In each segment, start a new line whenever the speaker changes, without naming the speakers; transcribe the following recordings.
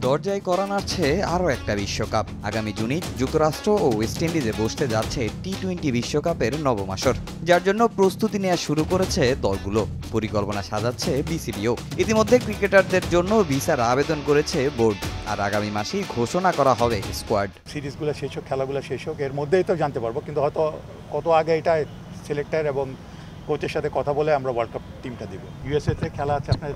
দরজায় করা নাড়ছে আরও একটা বিশ্বকাপ। আগামী জুনে যুক্তরাষ্ট্র ও ওয়েস্ট ইন্ডিজে বসতে যাচ্ছে টি-20 বিশ্বকাপের নবম আসর, যার জন্য প্রস্তুতি নেওয়া শুরু করেছে দলগুলো। পরিকল্পনা সাজাচ্ছে বিসিবিও। ইতিমধ্যে ক্রিকেটারদের জন্য ভিসার আবেদন করেছে বোর্ড, আর আগামী মাসেই ঘোষণা করা হবে স্কোয়াড।
সিরিজগুলো শেষ হোক, খেলাগুলো শেষ হোক, এর মধ্যেই তো জানতে পারবো। কিন্তু হয়তো কত আগে এটা সিলেক্টর এবং কোচের সাথে কথা বলে আমরা ওয়ার্ল্ড কাপ টিমটা দিব। ইউএসএতে খেলা আছে আপনার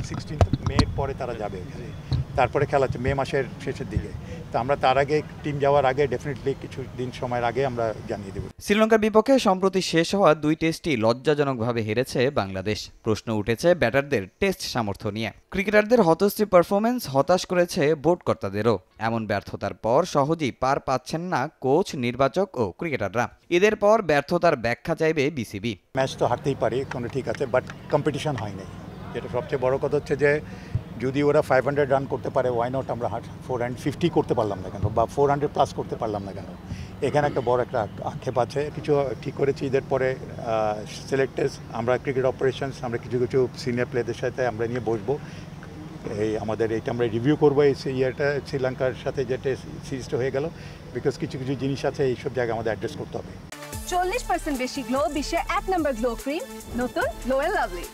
16 মে পরে তারা যাবে ওখানে, তারপরে খেলা আছে মে মাসের শেষের দিকে। তো আমরা তার আগে টিম যাওয়ার আগে ডেফিনেটলি কিছু দিন সময়ের আগে আমরা জানিয়ে দেব।
শ্রীলঙ্কার বিপক্ষে সম্প্রতি শেষ হওয়া 2 টেস্টই লজ্জাজনকভাবে হেরেছে বাংলাদেশ। প্রশ্ন উঠেছে ব্যাটারদের টেস্ট সামর্থ্য নিয়ে। ক্রিকেটারদের হতশ্রী পারফরমেন্স হতাশ করেছে বোর্ড কর্তাদেরও। এমন ব্যর্থতার পর সহজেই পার পাচ্ছেন না কোচ, নির্বাচক ও ক্রিকেটাররা। ঈদের পর ব্যর্থতার ব্যাখ্যা চাইবে বিসিবি।
ম্যাচ তো হারতেই পারি, কোনো ঠিক আছে, বাট কম্পিটিশন হয় নাই। যেটা সবচেয়ে বড় কথা হচ্ছে যে যদি ওরা 500 রান করতে পারে, ওয়াই নট আমরা 450 করতে পারলাম না কেন, বা 400 প্লাস করতে পারলাম না কেন? এখানে একটা বড় একটা আক্ষেপ আছে। কিছু ঠিক করেছি ঈদের পরে সিলেক্টার্স, আমরা ক্রিকেট অপারেশনস, আমরা কিছু কিছু সিনিয়র প্লেয়ারদের সাথে আমরা নিয়ে বসবো। আমাদের এইটা আমরা রিভিউ করবো এই ইয়েটা, শ্রীলঙ্কার সাথে যেটা সিরিজটা হয়ে গেল, বিকজ কিছু কিছু জিনিস আছে এইসব জায়গায় আমাদের অ্যাড্রেস করতে হবে।
40% বেশি গ্লো, বিশ্বের 1 নম্বর গ্লো ক্রিম, নতুন গ্লো এন্ড লাভলি।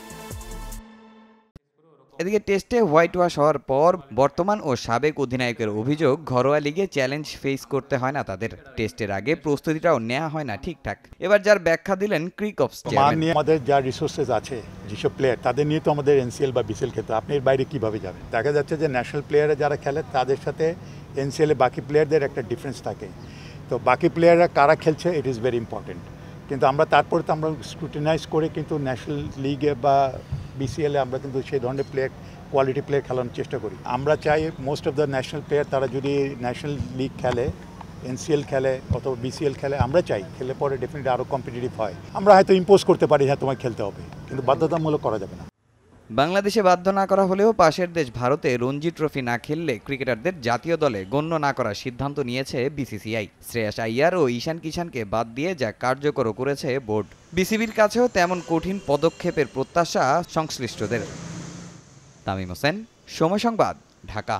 এদিকে টেস্টে হোয়াইট ওয়াশ হওয়ার পর বর্তমান ও সাবেক অধিনায়কের অভিযোগ, ঘরোয়া লিগে চ্যালেঞ্জ ফেস করতে হয় না তাদের। টেস্টের আগে প্রস্তুতিটাও নেওয়া হয় না ঠিকঠাক। এবার যার ব্যাখ্যা দিলেন ক্রিকঅপস চেয়ারম্যান।
আমাদের যা রিসোর্সেস আছে, যেসব প্লেয়ার, তাদের নিয়ে তো আমাদের এনসিএল বা বিসিএল খেলতে, আপনি এর বাইরে কীভাবে যাবেন? দেখা যাচ্ছে যে ন্যাশনাল প্লেয়াররা যারা খেলে তাদের সাথে এনসিএলে বাকি প্লেয়ারদের একটা ডিফারেন্স থাকে। তো বাকি প্লেয়াররা কারা খেলছে, ইট ইজ ভেরি ইম্পর্টেন্ট। কিন্তু আমরা তারপরে তো আমরা স্ক্রুটিনাইজ করে কিন্তু ন্যাশনাল লিগে বা বিসিএলে আমরা কিন্তু সেই ধরনের প্লেয়ার, কোয়ালিটি প্লেয়ার খেলানোর চেষ্টা করি। আমরা চাই most of the national player তারা যদি ন্যাশনাল লিগ খেলে, এনসিএল খেলে অথবা বিসিএল খেলে, আমরা চাই খেলে পরে ডেফিনেটলি আরও কম্পিটিটিভ হয়। আমরা হয়তো ইম্পোজ করতে পারি, হ্যাঁ তোমায় খেলতে হবে, কিন্তু বাধ্যতামূলক করা যাবে না।
বাংলাদেশে বাধ্য না করা হলেও পাশের দেশ ভারতে রঞ্জি ট্রফি না খেললে ক্রিকেটারদের জাতীয় দলে গণ্য না করার সিদ্ধান্ত নিয়েছে বিসিসিআই। শ্রেয়াস আইয়ার ও ঈশান কিষানকে বাদ দিয়ে যা কার্যকর করেছে বোর্ড। বিসিবির কাছেও তেমন কঠিন পদক্ষেপের প্রত্যাশা সংশ্লিষ্টদের। তামিম হোসেন, সময় সংবাদ, ঢাকা।